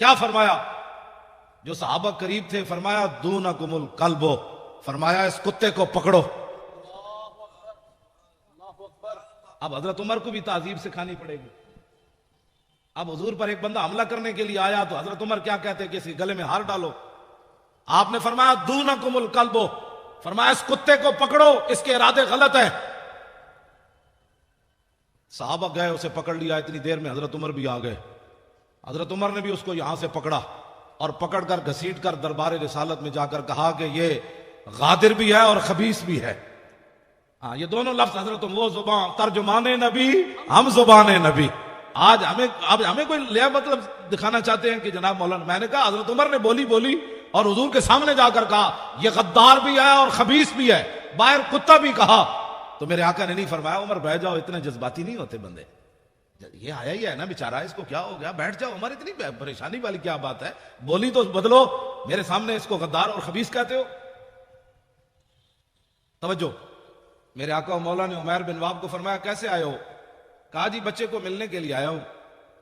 کیا فرمایا؟ جو صحابہ قریب تھے فرمایا دونکم الکلب، فرمایا اس کتے کو پکڑو۔ اب حضرت عمر کو بھی تعذیب سکھانی پڑے گی۔ اب حضور پر ایک بندہ حملہ کرنے کے لیے آیا تو حضرت عمر کیا کہتے کہ اس کے گلے میں ہار ڈالو؟ آپ نے فرمایا دونکم الکلب، فرمایا اس کتے کو پکڑو، اس کے ارادے غلط ہیں۔ صحابہ گئے، اسے پکڑ لیا، اتنی دیر میں حضرت عمر بھی آ گئے۔ حضرت عمر نے بھی اس کو یہاں سے پکڑا اور پکڑ کر گھسیٹ کر دربار رسالت میں جا کر کہا کہ یہ غادر بھی ہے اور خبیث بھی ہے۔ ہاں، یہ دونوں لفظ حضرت وہ زبان ترجمان نبی، ہم زبان نبی۔ آج ہمیں کوئی لیا مطلب دکھانا چاہتے ہیں کہ جناب مولانا، میں نے کہا حضرت عمر نے بولی اور حضور کے سامنے جا کر کہا یہ غدار بھی ہے اور خبیث بھی ہے، باہر کتا بھی کہا۔ تو میرے آقا نے نہیں فرمایا عمر بیٹھ جاؤ، اتنے جذباتی نہیں ہوتے بندے، یہ آیا ہی ہے نا بیچارہ، اس کو کیا ہو گیا، بیٹھ جاؤ عمر، اتنی پریشانی والی کیا بات ہے، بولی تو بدلو، میرے سامنے اس کو غدار اور خبیث کہتے ہو۔ توجہ، میرے آقا مولا نے عمیر بن وہب کو فرمایا کیسے آئے ہو؟ کہا جی بچے کو ملنے کے لیے آیا ہوں۔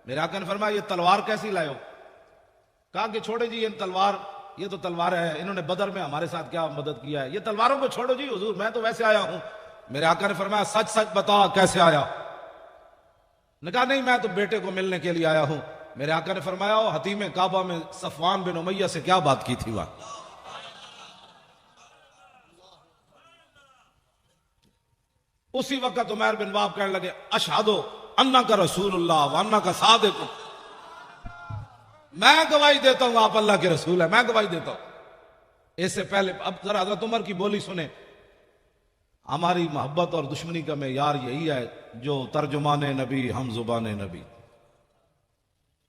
میرے آقا نے فرمایا یہ تلوار کیسی لائے ہو؟ کہا کہ چھوڑے جی یہ تو تلوار ہے، انہوں نے بدر میں ہمارے ساتھ کیا مدد کیا ہے، یہ تلواروں کو چھوڑو جی حضور، میں تو ویسے آیا ہوں۔ میرے آقا نے فرمایا سچ سچ بتا کیسے آیا؟ نے کہا نہیں میں تو بیٹے کو ملنے کے لیے آیا ہوں۔ میرے آقا نے فرمایا حتیم کعبہ میں صفوان بن امیہ سے کیا بات کی تھی وہاں؟ اسی وقت عمیر بن وہب کہنے لگے اشہد انک رسول اللہ وانک صادق، میں گواہی دیتا ہوں آپ اللہ کے رسول ہیں، میں گواہی دیتا ہوں۔ اس سے پہلے اب ذرا حضرت عمر کی بولی سنیں۔ ہماری محبت اور دشمنی کا معیار یہی ہے جو ترجمان نبی ہم زبان نبی۔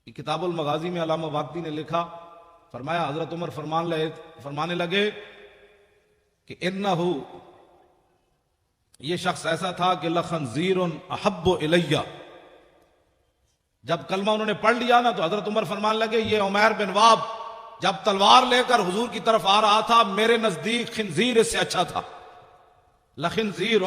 کتاب المغازی میں علامہ واقدی نے لکھا، فرمایا حضرت عمر فرمانے لگے کہ انہو، یہ شخص ایسا تھا کہ لخنزیر احب الیہ، جب کلمہ انہوں نے پڑھ لیا نا تو حضرت عمر فرمانے لگے یہ عمیر بن وہب جب تلوار لے کر حضور کی طرف آ رہا تھا میرے نزدیک خنزیر اس سے اچھا تھا۔ لخنزیر،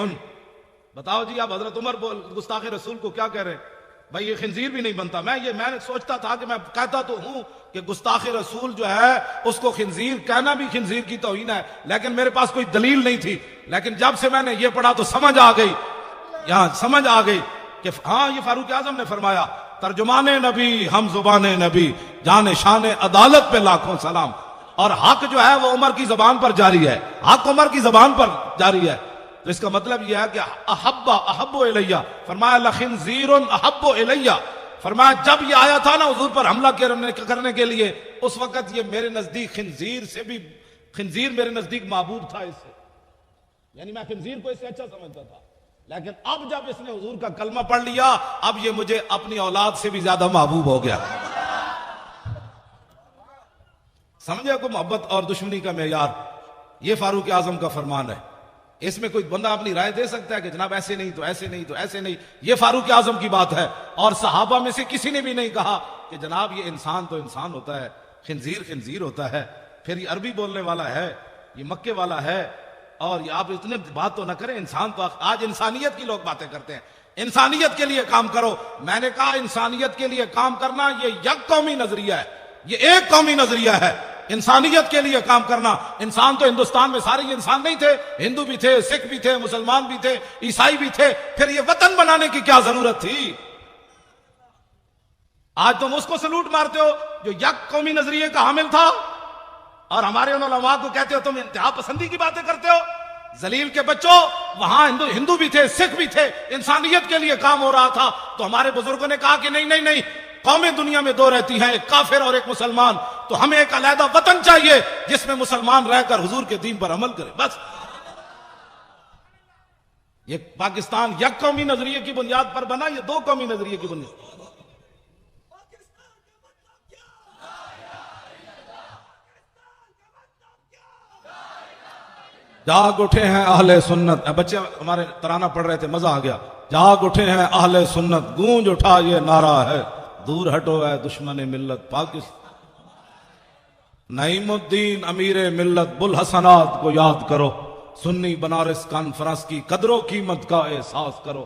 بتاؤ جی آپ حضرت عمر گستاخ رسول کو کیا کہہ رہے ہیں؟ بھائی یہ خنزیر بھی نہیں بنتا۔ میں نے سوچتا تھا کہ میں کہتا تو ہوں کہ گستاخ رسول جو ہے اس کو خنزیر کہنا بھی خنزیر کی توہین ہے، لیکن میرے پاس کوئی دلیل نہیں تھی، لیکن جب سے میں نے یہ پڑھا تو سمجھ آ گئی کہ ہاں یہ فاروق اعظم نے فرمایا ترجمان نبی ہم زبان نبی، جان شان عدالت پہ لاکھوں سلام، اور حق جو ہے وہ عمر کی زبان پر جاری ہے، حق عمر کی زبان پر جاری ہے۔ تو اس کا مطلب یہ ہے کہ احب الیہ، فرمایا لخنزیر احب الیہ، فرمایا جب یہ آیا تھا نا حضور پر حملہ کرنے کے لیے اس وقت یہ میرے نزدیک خنزیر میرے نزدیک محبوب تھا اس سے، یعنی میں خنزیر کو اس سے اچھا سمجھتا تھا، لیکن اب جب اس نے حضور کا کلمہ پڑھ لیا اب یہ مجھے اپنی اولاد سے بھی زیادہ محبوب ہو گیا۔ سمجھے کو محبت اور دشمنی کا معیار، یہ فاروق اعظم کا فرمان ہے۔ اس میں کوئی بندہ اپنی رائے دے سکتا ہے کہ جناب ایسے نہیں تو ایسے نہیں تو ایسے نہیں، یہ فاروق اعظم کی بات ہے۔ اور صحابہ میں سے کسی نے بھی نہیں کہا کہ جناب یہ انسان تو انسان ہوتا ہے، خنزیر خنزیر ہوتا ہے، پھر یہ عربی بولنے والا ہے، یہ مکے والا ہے، اور یہ آپ اتنے بات تو نہ کریں، انسان تو آج انسانیت کی لوگ باتیں کرتے ہیں، انسانیت کے لیے کام کرو۔ میں نے کہا انسانیت کے لیے کام کرنا یہ یک قومی نظریہ ہے، یہ ایک قومی نظریہ ہے، انسانیت کے لیے کام کرنا۔ انسان تو ہندوستان میں سارے انسان نہیں تھے، ہندو بھی تھے، سکھ بھی تھے، مسلمان بھی تھے، عیسائی بھی تھے، پھر یہ وطن بنانے کی کیا ضرورت تھی؟ آج تم اس کو سلوٹ مارتے ہو جو یک قومی نظریے کا حامل تھا، اور ہمارے ان علماء کو کہتے ہو تم انتہا پسندی کی باتیں کرتے ہو۔ ذلیل کے بچوں، وہاں ہندو بھی تھے، سکھ بھی تھے، انسانیت کے لیے کام ہو رہا تھا، تو ہمارے بزرگوں نے کہا کہ نہیں، قومیں دنیا میں دو رہتی ہیں، ایک کافر اور ایک مسلمان، تو ہمیں ایک علیحدہ وطن چاہیے جس میں مسلمان رہ کر حضور کے دین پر عمل کرے۔ بس یہ پاکستان یک قومی نظریے کی بنیاد پر بنا، یہ دو قومی نظریے کی بنیاد۔ جاگ اٹھے ہیں اہل سنت، بچے ہمارے ترانہ پڑھ رہے تھے، مزہ آ گیا۔ جاگ اٹھے ہیں اہل سنت، گونج اٹھا یہ نعرہ ہے، دور ہٹو ہے دشمن ملت پاکستان۔ نعیم الدین امیر ملت بلحسنات کو یاد کرو، سنی بنارس کانفرنس کی قدر و قیمت کا احساس کرو۔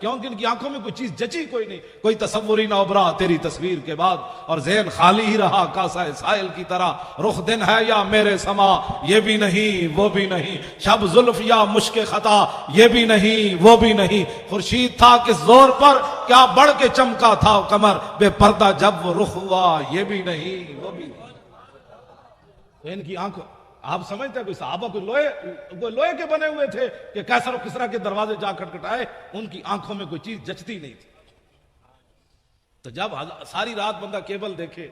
کیونکہ ان کی آنکھوں میں کوئی چیز جچی کوئی نہیں، کوئی تصور ہی نہ ابھرا تیری تصویر کے بعد، اور ذہن خالی ہی رہا کاسہ سائل کی طرح، رخ دن ہے یا میرے سما یہ بھی نہیں وہ بھی نہیں، شب زلف یا مشک خطا یہ بھی نہیں وہ بھی نہیں، خورشید تھا کس زور پر کیا بڑھ کے چمکا تھا قمر، بے پردہ جب وہ رخ ہوا یہ بھی نہیں وہ بھی نہیں۔ تو ان کی آنکھوں، آپ سمجھتے ہیں کوئی صحابہ کوئی لوہے کے بنے ہوئے تھے کہ کیسر و کسرا کے دروازے جا کھٹکھٹائے، ان کی آنکھوں میں کوئی چیز جچتی نہیں تھی۔ تو جب ساری رات بندہ کیبل دیکھے،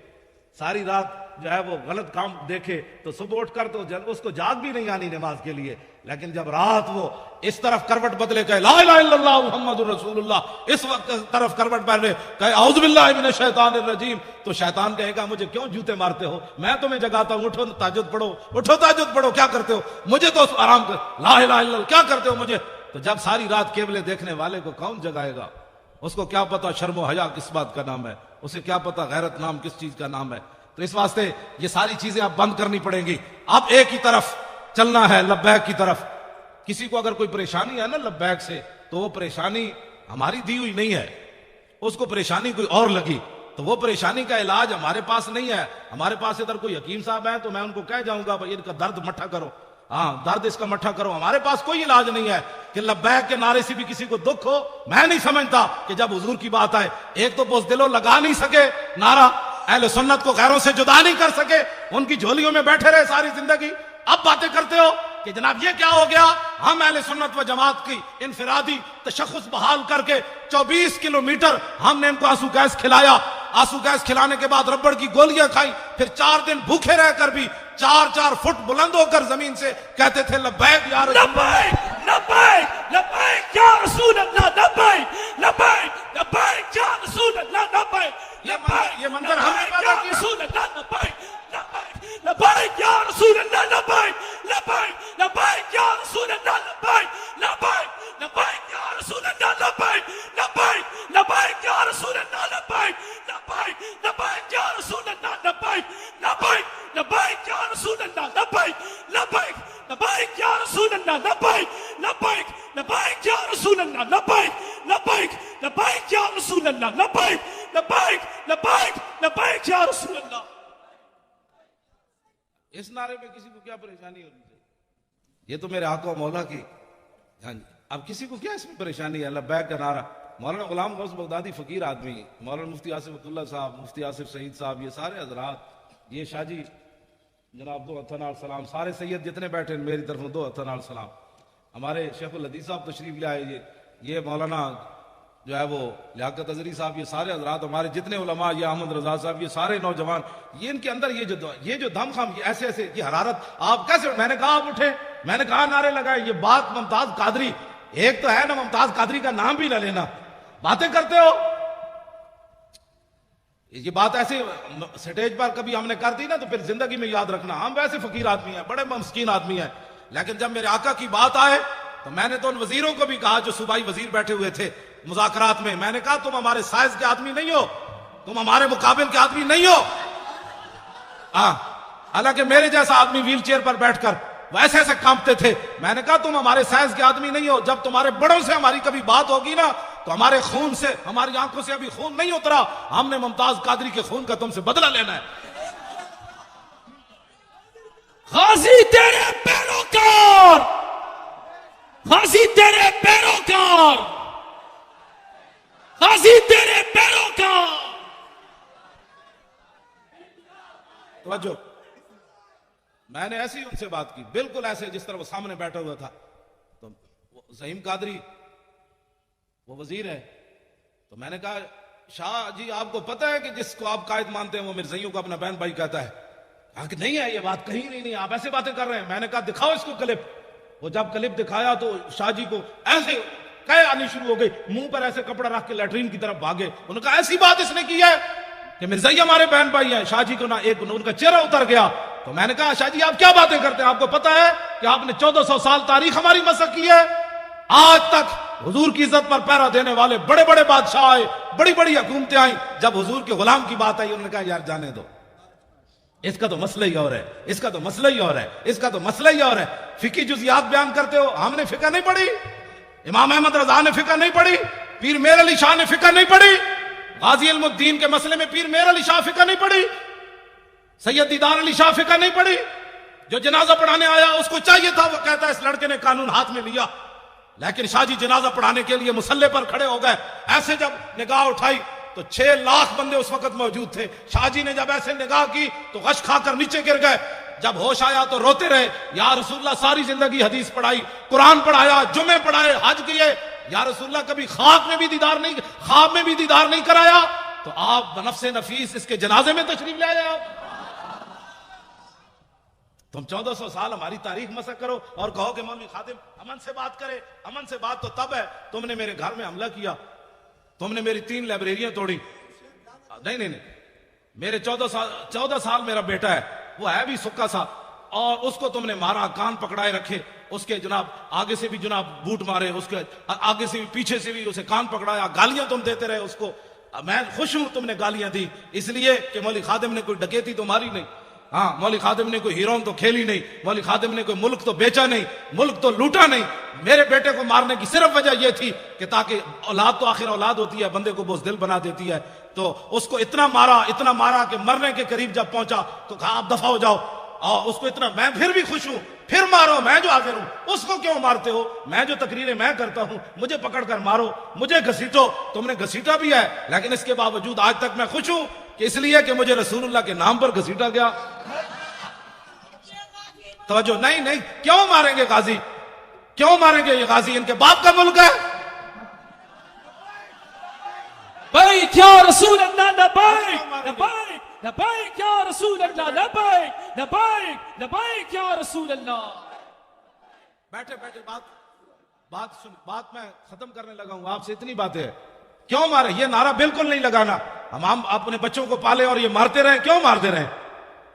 ساری رات جو ہے وہ غلط کام دیکھے، تو صبح اٹھ کر تو اس کو جاگ بھی نہیں آنی نماز کے لیے، لیکن جب رات وہ اس طرف کروٹ بدلے کہے لا الہ الا اللہ محمد الرسول اللہ، اس وقت طرف کروٹ بدلے کہے اعوذ باللہ من الشیطان الرجیم، تو شیطان کہے گا مجھے کیوں جوتے مارتے ہو، میں تمہیں جگاتا ہوں، اٹھو تہجد پڑھو، اٹھو تہجد پڑھو، کیا کرتے ہو مجھے تو آرام کر، لا الہ الا اللہ کیا کرتے ہو مجھے۔ تو جب ساری رات کیبلے دیکھنے والے کو کون جگائے گا؟ اس کو کیا پتا شرم و حیا کس بات کا نام ہے، اسے کیا پتا غیرت نام کس چیز کا نام ہے۔ تو اس واسطے یہ ساری چیزیں اب بند کرنی پڑیں گی، اب ایک ہی طرف چلنا ہے، لبیک کی طرف۔ کسی کو اگر کوئی پریشانی ہے نا لبیک سے، تو وہ پریشانی ہماری دی ہوئی نہیں ہے، اس کو پریشانی کوئی اور لگی، تو وہ پریشانی کا علاج ہمارے پاس نہیں ہے۔ ہمارے پاس ادھر کوئی حکیم صاحب ہیں تو میں ان کو کہہ جاؤں گا بھائی ان کا درد مٹھا کرو، ہاں درد اس کا مٹھا کرو۔ ہمارے پاس کوئی علاج نہیں ہے کہ لبیک کے نعرے سے بھی کسی کو دکھ ہو۔ میں نہیں سمجھتا کہ جب حضور کی بات آئے، ایک تو بزدلوں لگا نہیں سکے نعرہ، اہل سنت کو غیروں سے جدا نہیں کر سکے، ان کی جھولیوں میں بیٹھے رہے ساری زندگی، اب باتیں کرتے ہو کہ جناب یہ کیا ہو گیا۔ ہم اہل سنت و جماعت کی انفرادی تشخص بحال کر کے 24 کلومیٹر ہم نے ان کو آنسو گیس کھلایا، آنسو گیس کھلانے کے بعد ربڑ کی گولیاں کھائیں، پھر 4 دن بھوکے رہ کر بھی 4 فٹ بلند ہو کر زمین سے کہتے تھے لبیک یا رسول اللہ، لبیک لبیک یا رسول اللہ، لبیک لبیک لبیک یا رسول اللہ، لبیک یہ منظر ہم نے پیدا کیا۔ رسول اللہ، لبیک لبیک یا رسول اللہ، لبیک لبیک لبیک یا رسول اللہ، لبیک لبیک لبیک یا رسول اللہ، لبیک لبیک لبیک یا رسول اللہ، لبیک لبیک لبیک یا رسول اللہ، لبیک لبیک لبیک یا رسول اللہ، لبیک لبیک لبیک یا رسول اللہ، لبیک لبیک لبیک یا رسول اللہ، لبیک لبیک لبیک یا رسول اللہ، لبیک لبیک لبیک لبیک یا رسول اللہ۔ اس نعرے میں کسی کو کیا پریشانی ہونی چاہیے؟ یہ تو میرے آقا و مولا کی، ہاں جی، اب کسی کو کیا اس میں پریشانی ہے؟ لبیک کا نعرہ، مولانا غلام غوث بغدادی فقیر آدمی، مولانا مفتی آصف اللہ صاحب، مفتی آصف شہید صاحب، یہ سارے حضرات، یہ شاہ جی جناب 2 ہتھوں نال سلام، سارے سید جتنے بیٹھے ہیں میری طرف 2 ہتھوں نال سلام، ہمارے شیخ الحدیث صاحب تشریف لے آئے، یہ مولانا جو ہے وہ لیاقت اظہری صاحب، یہ سارے حضرات ہمارے جتنے علماء، یہ احمد رضا صاحب، یہ سارے نوجوان، یہ ان کے اندر یہ جو دم خم، یہ ایسے ایسے یہ حرارت، آپ کیسے؟ میں نے کہا آپ اٹھے، میں نے کہا نعرے لگائے، یہ بات ممتاز قادری، ایک تو ہے نا ممتاز قادری کا نام بھی نہ لینا، باتیں کرتے ہو، یہ بات ایسے سٹیج پر کبھی ہم نے کر دی نا تو پھر زندگی میں یاد رکھنا، ہم ویسے فقیر آدمی ہیں، بڑے مسکین آدمی ہیں، لیکن جب میرے آقا کی بات آئے تو میں نے تو ان وزیروں کو بھی کہا جو صوبائی وزیر بیٹھے ہوئے تھے مذاکرات میں، میں نے کہا تم ہمارے سائز کے آدمی نہیں ہو، تم ہمارے مقابل کے آدمی نہیں ہو۔ حالانکہ میرے جیسا آدمی ویل چیئر پر بیٹھ کر ویسے ایسے کانپتے تھے، میں نے کہا تم ہمارے سائز کے آدمی نہیں ہو، جب تمہارے بڑوں سے ہماری کبھی بات ہوگی نا تو ہمارے خون سے، ہماری آنکھوں سے ابھی خون نہیں اترا، ہم نے ممتاز قادری کے خون کا تم سے بدلہ لینا ہے۔ غازی تیرے پیروکار، غازی تیرے پیروکار، غازی تیرے پیروکار۔ توجہ، میں نے ایسی ان سے بات کی، بالکل ایسے جس طرح وہ سامنے بیٹھا ہوا تھا، تو زعیم قادری وہ وزیر ہے، تو میں نے کہا شاہ جی آپ کو پتہ ہے کہ جس کو آپ قائد مانتے ہیں وہ مرزائیوں کو اپنا بہن بھائی کہتا ہے؟ کہا کہ نہیں ہے، یہ بات کہیں نہیں، آپ ایسے باتیں کر رہے ہیں۔ میں نے کہا دکھاؤ اس کو کلپ، وہ جب کلپ دکھایا تو شاہ جی کو ایسے کہے آنی شروع ہو گئی، منہ پر ایسے کپڑا رکھ کے لیٹرین کی طرف بھاگے، انہوں نے کہا ایسی بات اس نے کی ہے کہ مرزائی ہمارے بہن بھائی ہیں۔ شاہ جی کو ان کا چہرہ اتر گیا، تو میں نے کہا شاہ جی آپ کیا باتیں کرتے ہیں؟ آپ کو پتا ہے کہ آپ نے 1400 سال تاریخ ہماری مسخ کی ہے، آج تک حضور کی عزت پر پہرا دینے والے بڑے بڑے بادشاہ آئے، بڑی بڑی حکومتیں آئیں، جب حضور کے غلام کی بات آئی انہوں نے کہا یار جانے دو، اس کا تو مسئلہ ہی اور ہے، اس کا تو مسئلہ ہی اور ہے، اس کا تو مسئلہ ہی اور ہے۔ فقہی جزیات بیان کرتے ہو، ہم نے فقہ نہیں پڑھی، امام احمد رضا نے فقہ نہیں پڑھی، پیر میر علی شاہ نے فقہ نہیں پڑھی؟ غازی علم الدین کے مسئلے میں پیر میر علی شاہ فقہ نہیں پڑھی؟ سید دیدار علی شاہ فقہ نہیں پڑھی؟ جو جنازہ پڑھانے آیا اس کو چاہیے تھا، وہ کہتا ہے اس لڑکے نے قانون ہاتھ میں لیا، لیکن شاہ جی جنازہ پڑھانے کے لیے مسلح پر کھڑے ہو گئے، ایسے جب نگاہ اٹھائی تو 6 لاکھ بندے اس وقت موجود تھے، شاہ جی نے جب ایسے نگاہ کی تو غش کھا کر نیچے گر گئے، جب ہوش آیا تو روتے رہے، یا رسول اللہ ساری زندگی حدیث پڑھائی، قرآن پڑھایا، جمعے پڑھائے، حج کیے، یا رسول اللہ کبھی خواب میں بھی دیدار نہیں کرایا، تو آپ بنفس نفیس اس کے جنازے میں تشریف لے آئے آپ۔ تم 1400 سال ہماری تاریخ مسخ کرو اور کہو کہ مولوی خادم امن سے بات کرے۔ امن سے بات تو تب ہے تم نے میرے گھر میں حملہ کیا، تم نے میری 3 لائبریریاں توڑی۔ نہیں، میرے 14 سال میرا بیٹا ہے، وہ ہے بھی سکا سا، اور اس کو تم نے مارا، کان پکڑائے رکھے، اس کے جناب آگے سے بھی جناب بوٹ مارے، اس کے آگے سے بھی پیچھے سے بھی اسے کان پکڑایا، گالیاں تم دیتے رہے اس کو۔ میں خوش ہوں تم نے گالیاں دی، اس لیے کہ مولوی خادم نے کوئی ڈکیتی تو ماری نہیں، ہاں مولوی خادم نے کوئی ہیرون تو کھیلی نہیں، مولوی خادم نے کوئی ملک تو بیچا نہیں، ملک تو لوٹا نہیں۔ میرے بیٹے کو مارنے کی صرف وجہ یہ تھی کہ تاکہ اولاد تو آخر اولاد ہوتی ہے، بندے کو بزدل بنا دیتی ہے، تو اس کو اتنا مارا کہ مرنے کے قریب جب پہنچا تو کہا آپ دفع ہو جاؤ، اور اس کو اتنا، میں پھر بھی خوش ہوں، پھر مارو، میں جو حاضر ہوں، اس کو کیوں مارتے ہو؟ میں جو تقریریں میں کرتا ہوں، مجھے پکڑ کر مارو، مجھے گھسیٹو، تم نے گھسیٹا بھی ہے، لیکن اس کے باوجود آج تک میں خوش ہوں کہ اس لیے کہ مجھے رسول اللہ کے نام پر گھسیٹا گیا۔ توجہ نہیں، کیوں ماریں گے غازی؟ کیوں ماریں گے یہ غازی؟ ان کے باپ کا ملک ہے۔ لبیک یا رسول اللہ، لبیک لبیک لبیک یا رسول اللہ، لبیک لبیک لبیک یا رسول اللہ۔ بیٹھے بات میں ختم کرنے لگا ہوں، آپ سے اتنی باتیں ہیں۔ کیوں مارے؟ یہ نعرہ بالکل نہیں لگانا، ہم اپنے بچوں کو پالے اور یہ مارتے رہیں، کیوں مارتے رہیں؟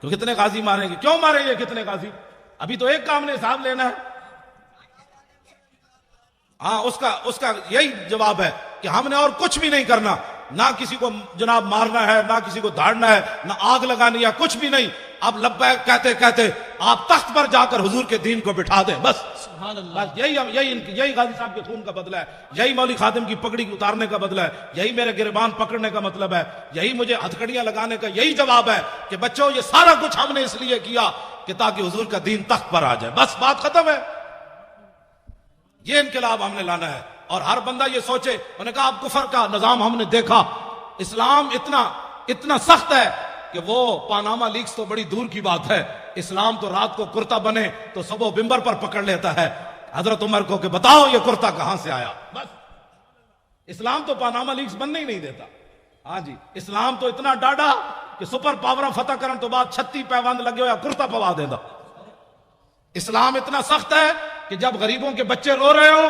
تو کتنے غازی ماریں گے؟ کیوں ماریں یہ کتنے غازی؟ ابھی تو ایک کام نے حساب لینا ہے۔ ہاں اس کا یہی جواب ہے کہ ہم نے اور کچھ بھی نہیں کرنا، نہ کسی کو جناب مارنا ہے، نہ کسی کو دھاڑنا ہے، نہ آگ لگانی ہے، کچھ بھی نہیں۔ اب لبیک کہتے کہتے آپ تخت پر جا کر حضور کے دین کو بٹھا دیں، بس سبحان اللہ۔ بس یہی غازی صاحب کے خون کا بدلہ ہے، یہی مولوی خادم کی پگڑی اتارنے کا بدلہ ہے، یہی میرے گریبان پکڑنے کا مطلب ہے، یہی مجھے ہتھکڑیاں لگانے کا یہی جواب ہے کہ بچوں یہ سارا کچھ ہم نے اس لیے کیا کہ تاکہ حضور کا دین تخت پر آ جائے، بس بات ختم ہے۔ یہ انقلاب ہم نے لانا ہے، اور ہر بندہ یہ سوچے۔ انہوں نے کہا اب کفر کا نظام ہم نے دیکھا، اسلام اتنا سخت ہے کہ وہ پاناما لیکس تو بڑی دور کی بات ہے، اسلام تو رات کو کرتا بنے تو صبح بمبر پر پکڑ لیتا ہے حضرت عمر کو کہ بتاؤ یہ کرتا کہاں سے آیا۔ بس اسلام تو پاناما لیکس بننے ہی نہیں دیتا۔ ہاں جی، اسلام تو اتنا ڈاڈا کہ سپر پاور فتح کرن تو بعد 36 پیوند لگے ہویا کرتا پوا دینا۔ اسلام اتنا سخت ہے کہ جب غریبوں کے بچے رو رہے ہو،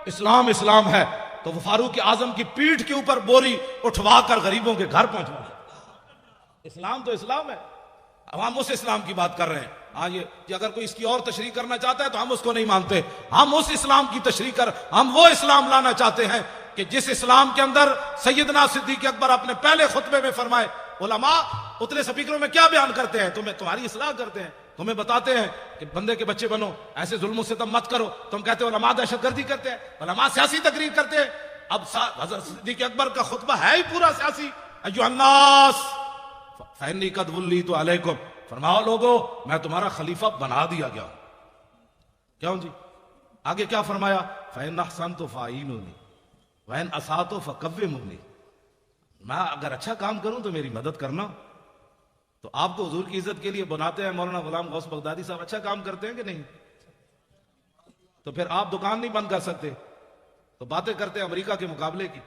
اسلام ہے تو وہ فاروق اعظم کی پیٹھ کے اوپر بوری اٹھوا کر غریبوں کے گھر پہنچوا دے۔ اسلام تو اسلام ہے، اب ہم اس اسلام کی بات کر رہے ہیں۔ ہاں یہ اگر کوئی اس کی اور تشریح کرنا چاہتا ہے تو ہم اس کو نہیں مانتے، ہم اس اسلام کی تشریح ہم وہ اسلام لانا چاہتے ہیں کہ جس اسلام کے اندر سیدنا صدیق اکبر اپنے پہلے خطبے میں فرمائے، علماء اتنے سپیکروں میں کیا بیان کرتے ہیں؟ تمہاری اصلاح کرتے ہیں، تمہیں بتاتے ہیں کہ بندے کے بچے بنو، ایسے ظلم و ستم مت کرو، تم کہتے ہو علماء دہشت گردی کرتے ہیں، علماء سیاسی تقریر کرتے ہیں۔ اب حضرت صدیق اکبر کا خطبہ ہے ہی پورا سیاسی، ایھا الناس فإنی قد ولیت علیکم، فرماؤ لوگو میں تمہارا خلیفہ بنا دیا گیا ہوں۔ کیوں جی؟ آگے کیا فرمایا؟ فإن أحسنت فأعینونی وإن أسأت فقومونی، میں اگر اچھا کام کروں تو میری مدد کرنا۔ تو آپ کو حضور کی عزت کے لیے بناتے ہیں مولانا غلام غوث بغدادی صاحب، اچھا کام کرتے ہیں کہ نہیں؟ تو پھر آپ دکان نہیں بند کر سکتے، تو باتیں کرتے ہیں امریکہ کے مقابلے کی،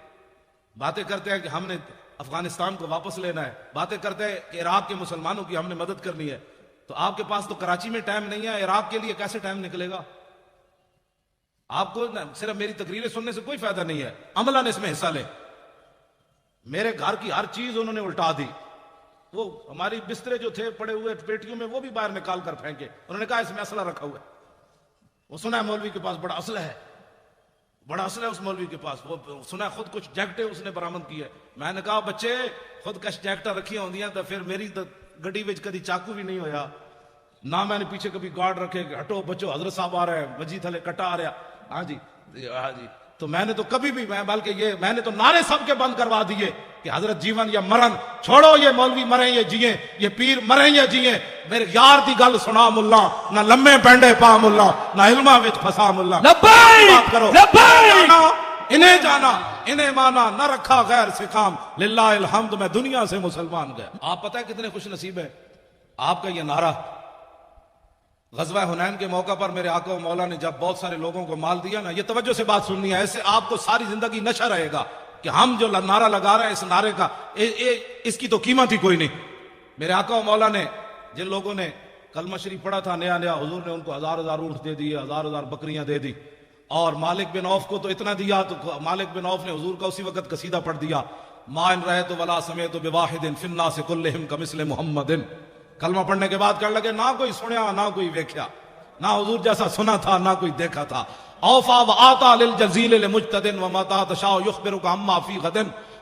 باتیں کرتے ہیں کہ ہم نے افغانستان کو واپس لینا ہے، باتیں کرتے ہیں کہ عراق کے مسلمانوں کی ہم نے مدد کرنی ہے، تو آپ کے پاس تو کراچی میں ٹائم نہیں ہے، عراق کے لیے کیسے ٹائم نکلے گا؟ آپ کو صرف میری تقریریں سننے سے کوئی فائدہ نہیں ہے، عملاً اس میں حصہ لیں۔ میرے گھر کی ہر چیز انہوں نے الٹا دی، وہ ہماری بسترے جو تھے پڑے ہوئے پیٹیوں میں وہ بھی باہر نکال کر پھینکے، انہوں نے کہا اس میں اسلحہ رکھا ہوا ہے۔ وہ سنا ہے مولوی کے پاس بڑا اسلحہ ہے، بڑا اسلحہ ہے اس مولوی کے پاس، وہ سنا ہے خود کچھ جیکٹیں اس نے برآمد کی ہے۔ میں نے کہا بچے خود کچھ جیکٹیں رکھی ہوندیاں تو پھر میری گڈی وچ کدی چاقو بھی نہیں ہویا، نہ میں نے پیچھے کبھی گارڈ رکھے کہ ہٹو بچو حضرت صاحب آ رہے ہیں، وجی تھلے کٹا آ رہا۔ ہاں جی تو میں نے تو کبھی بھی بلکہ میں نے تو نعرے سب کے بند کروا دیے کہ حضرت جیون یا مرن، چھوڑو یہ مولوی مریں یہ جیئیں، یہ پیر مریں یہ جیئیں، میرے یار دی گل سنا ملا، نہ لمے پینڈے پا ملا، نہ علمہ وچ پھسا ملا، لبیک بات کرو، لبیک انہیں جانا انہیں مانا، نہ رکھا غیر سے کام، للہ الحمد میں دنیا سے مسلمان گیا۔ آپ پتہ ہے کتنے خوش نصیب ہیں، آپ کا یہ نعرہ غزوہ حنین کے موقع پر میرے آقا و مولا نے جب بہت سارے لوگوں کو مال دیا نا، یہ توجہ سے بات سننی ہے، ایسے آپ کو ساری زندگی نشہ رہے گا کہ ہم جو نعرہ لگا رہے ہیں اس نعرے کا اس کی تو قیمت ہی کوئی نہیں۔ میرے آقا و مولا نے جن لوگوں نے کلمہ شریف پڑھا تھا نیا حضور نے ان کو 1000 اونٹ دے دیے، 1000 بکریاں دے دی، اور مالک بن عوف کو تو اتنا دیا، تو مالک بن عوف نے حضور کا اسی وقت قصیدہ پڑھ دیا، ما ان رہے تو ولا سمیت بواحد فی الناس کلہم کمثل محمد۔ کلمہ پڑھنے کے بعد کہنے لگے نہ کوئی سنیا نہ کوئی ویکھیا، نہ حضور جیسا سنا تھا نہ کوئی دیکھا تھا۔ اوفا وآتا للجزیل لمجتد ومتا تشاء یخبرک عما فی غد۔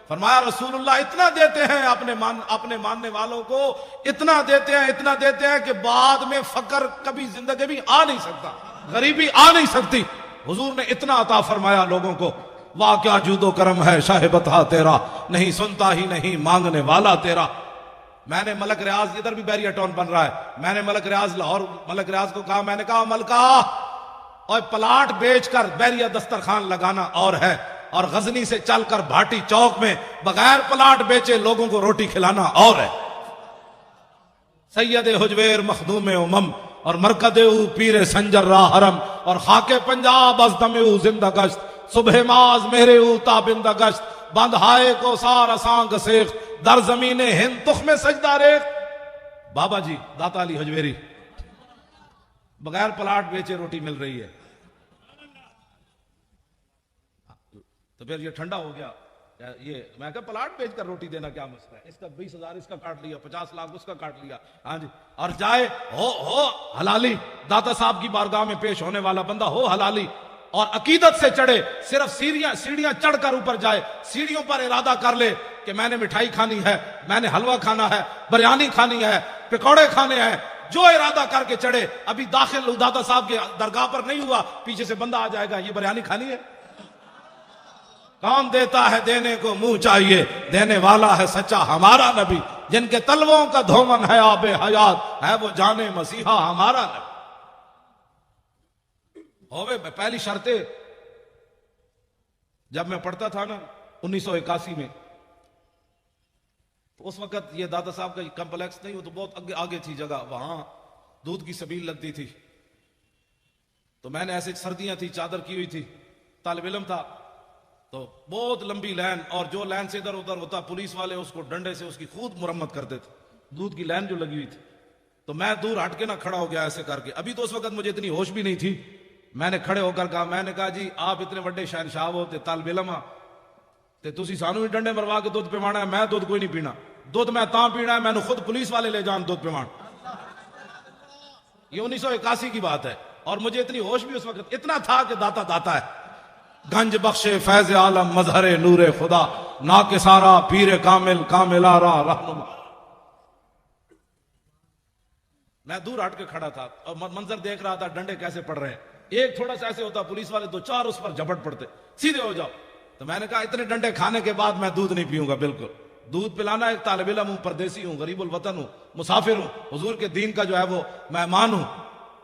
فرمایا رسول اللہ اتنا دیتے ہیں اپنے ماننے والوں کو، اتنا دیتے ہیں کہ بعد میں فقر کبھی زندگی بھی آ نہیں سکتا، غریبی آ نہیں سکتی۔ حضور نے اتنا عطا فرمایا لوگوں کو، واہ کیا جود و کرم ہے شاہ بتا تیرا، نہیں سنتا ہی نہیں مانگنے والا تیرا۔ میں نے ملک ریاض، ادھر بھی بیریا ٹاؤن بن رہا ہے، میں نے ملک ریاض لاہور ملک ریاض کو کہا، میں نے کہا ملکہ اور پلاٹ بیچ کر بیریا دسترخوان لگانا اور ہے، اور غزنی سے چل کر بھاٹی چوک میں بغیر پلاٹ بیچے لوگوں کو روٹی کھلانا اور ہے۔ سید حجویر مخدوم امم اور مرکد او پیر سنجر راہ حرم اور خاک پنجاب از دم او زندہ گشت، صبح ماز میرے او تابندہ گشت، بند ہائے کو سار اساں گسیخ، در زمین ہند تخم سجدہ ریخ۔ بابا جی داتا علی حجویری بغیر پلاٹ بیچے روٹی مل رہی ہے، تو پھر یہ ٹھنڈا ہو گیا۔ یہ میں کہا پلاٹ بیچ کر روٹی دینا کیا مسئلہ ہے، اس کا 20,000 اس کا کاٹ لیا، 50 لاکھ اس کا کاٹ لیا، ہاں جی، اور جائے ہو حلالی، داتا صاحب کی بارگاہ میں پیش ہونے والا بندہ ہو حلالی، اور عقیدت سے چڑھے، صرف سیڑھیاں چڑھ کر اوپر جائے، سیڑھیوں پر ارادہ کر لے کہ میں نے مٹھائی کھانی ہے، میں نے حلوہ کھانا ہے، بریانی کھانی ہے، پکوڑے کھانے ہیں، جو ارادہ کر کے چڑھے، ابھی داخل داتا صاحب کے درگاہ پر نہیں ہوا، پیچھے سے بندہ آ جائے گا، یہ بریانی کھانی ہے۔ کون دیتا ہے دینے کو منہ چاہیے، دینے والا ہے سچا ہمارا نبی، جن کے تلووں کا دھومن ہے آب حیات، ہے وہ جانے مسیحا ہمارا نبی۔ ہوئے پہلی شرطیں جب میں پڑھتا تھا نا 1981 میں، تو اس وقت یہ دادا صاحب کا کمپلیکس نہیں، وہ تو بہت آگے تھی جگہ، وہاں دودھ کی سبیل لگتی تھی، تو میں نے ایسے سردیاں تھی، چادر کی ہوئی تھی، طالب علم تھا، تو بہت لمبی لائن، اور جو لائن سے ادھر ادھر ہوتا پولیس والے اس کو ڈنڈے سے اس کی خود مرمت کرتے تھے، دودھ کی لائن جو لگی ہوئی تھی، تو میں دور ہٹ کے نہ کھڑا ہو گیا ایسے کر کے، ابھی تو اس وقت مجھے اتنی ہوش بھی نہیں تھی، میں نے کھڑے ہو کر کہا، میں نے کہا جی آپ اتنے بڑے شہنشاہ ہو تے طالب علم تے تسی سانو بھی ڈنڈے مروا کے دودھ پیوانا ہے، میں دودھ کوئی نہیں پینا، دودھ میں تاں پینا ہے، میں نے خود پولیس والے لے جان دودھ پیوان۔ یہ 1981 کی بات ہے، اور مجھے اتنی ہوش بھی اس وقت اتنا تھا کہ داتا ہے، گنج بخش فیض عالم مظہر نور خدا، نا کے سارا پیر کامل آرا رہنما۔ میں دور ہٹ کے کھڑا تھا اور منظر دیکھ رہا تھا ڈنڈے کیسے پڑ رہے ہیں، ایک تھوڑا سا ایسے ہوتا پولیس والے 2-4 اس پر جھپٹ پڑتے، سیدھے ہو جاؤ، تو میں نے کہا اتنے ڈنڈے کھانے کے بعد میں دودھ نہیں پیوں گا، بالکل دودھ پلانا، ایک طالب علم ہوں، پردیسی ہوں، غریب الوطن ہوں، مسافر ہوں، حضور کے دین کا جو ہے وہ مہمان ہوں،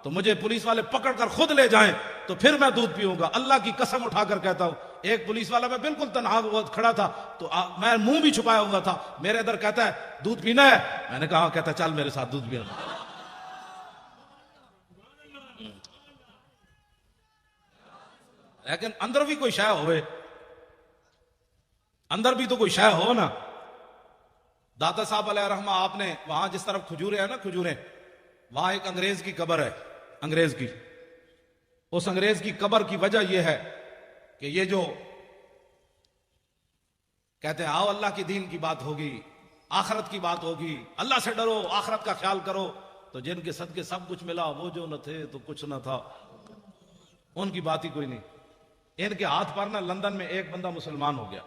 تو مجھے پولیس والے پکڑ کر خود لے جائیں تو پھر میں دودھ پیوں گا، اللہ کی قسم اٹھا کر کہتا ہوں۔ ایک پولیس والا، میں بالکل تنہا کھڑا تھا، تو میں منہ بھی چھپایا ہوا تھا، میرے ادھر کہتا ہے دودھ پینا ہے، میں نے کہا کہتا چل میرے ساتھ دودھ پینا۔ لیکن اندر بھی کوئی شے ہوئے، اندر بھی تو کوئی شے ہو نا۔ داتا صاحب علیہ رحمہ، آپ نے وہاں جس طرف کھجورے ہیں نا، کھجورے، وہاں ایک انگریز کی قبر ہے، انگریز کی، اس انگریز کی قبر کی وجہ یہ ہے کہ یہ جو کہتے ہیں آؤ اللہ کی دین کی بات ہوگی، آخرت کی بات ہوگی، اللہ سے ڈرو، آخرت کا خیال کرو، تو جن کے صدقے سب کچھ ملا، وہ جو نہ تھے تو کچھ نہ تھا، ان کی بات ہی کوئی نہیں۔ ان کے ہاتھ پر نا لندن میں ایک بندہ مسلمان ہو گیا،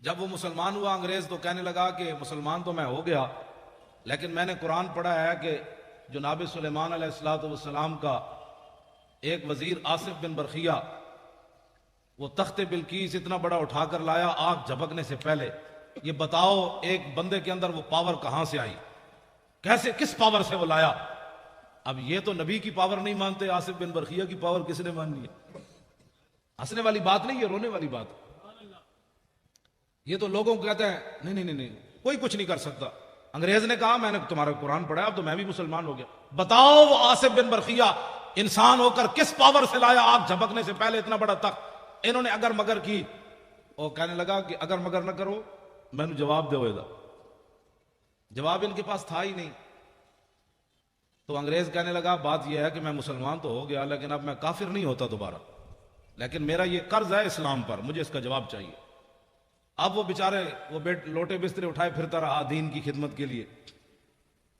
جب وہ مسلمان ہوا انگریز تو کہنے لگا کہ مسلمان تو میں ہو گیا، لیکن میں نے قرآن پڑھا ہے کہ جناب سلیمان علیہ السلام کا ایک وزیر آصف بن برخیہ وہ تخت بلقیس اتنا بڑا اٹھا کر لایا آگ جھپکنے سے پہلے. یہ بتاؤ ایک بندے کے اندر وہ پاور کہاں سے آئی, کیسے, کس پاور سے وہ لایا؟ اب یہ تو نبی کی پاور نہیں مانتے, آصف بن برخیہ کی پاور کس نے مانی ہے؟ ہنسنے والی بات نہیں, یہ رونے والی بات. یہ تو لوگوں کو کہتے ہیں نہیں کوئی کچھ نہیں کر سکتا. انگریز نے کہا میں نے تمہارا قرآن پڑھا, اب تو میں بھی مسلمان ہو گیا. بتاؤ وہ آصف بن برخیہ انسان ہو کر کس پاور سے لایا آگ جھپکنے سے پہلے اتنا بڑا تخت؟ انہوں نے اگر مگر کی, اور کہنے لگا کہ اگر مگر نہ کرو میں نے جواب دے ہوئے. جواب ان کے پاس تھا ہی نہیں. تو انگریز کہنے لگا بات یہ ہے کہ میں مسلمان تو ہو گیا لیکن اب میں کافر نہیں ہوتا دوبارہ, لیکن میرا یہ قرض ہے اسلام پر, مجھے اس کا جواب چاہیے. اب وہ بیچارے وہ لوٹے بسترے اٹھائے پھرتا رہا دین کی خدمت کے لیے.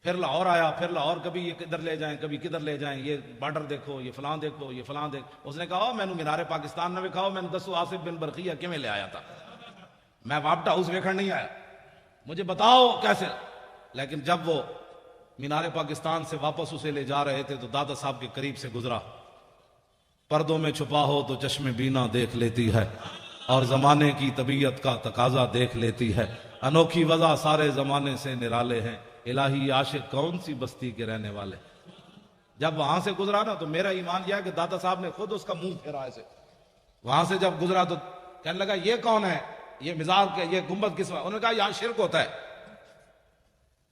پھر لاہور آیا, پھر لاہور کبھی یہ کدھر لے جائیں کبھی کدھر لے جائیں, یہ بارڈر دیکھو, یہ فلاں دیکھو, یہ فلاں دیکھ. اس نے کہا میں نے مینار پاکستان نہ وکھاؤ, میں نے دسو آصف بن برخیہ کیویں لے آیا تھا, میں وابٹا ہاؤس ویکھن نہیں آیا, مجھے بتاؤ کیسے. لیکن جب وہ مینار پاکستان سے واپس اسے لے جا رہے تھے تو دادا صاحب کے قریب سے گزرا. پردوں میں چھپا ہو تو چشم بینا دیکھ لیتی ہے, اور زمانے کی طبیعت کا تقاضا دیکھ لیتی ہے. انوکھی وضع سارے زمانے سے نرالے ہیں, الہی عاشق کون سی بستی کے رہنے والے. جب وہاں سے گزرا نا تو میرا ایمان یہ ہے کہ دادا صاحب نے خود اس کا منہ پھیرا ایسے. وہاں سے جب گزرا تو کہنے لگا یہ کون ہے, یہ مزار کے, یہ گنبد کس. انہوں نے کہا یہاں شرک ہوتا ہے,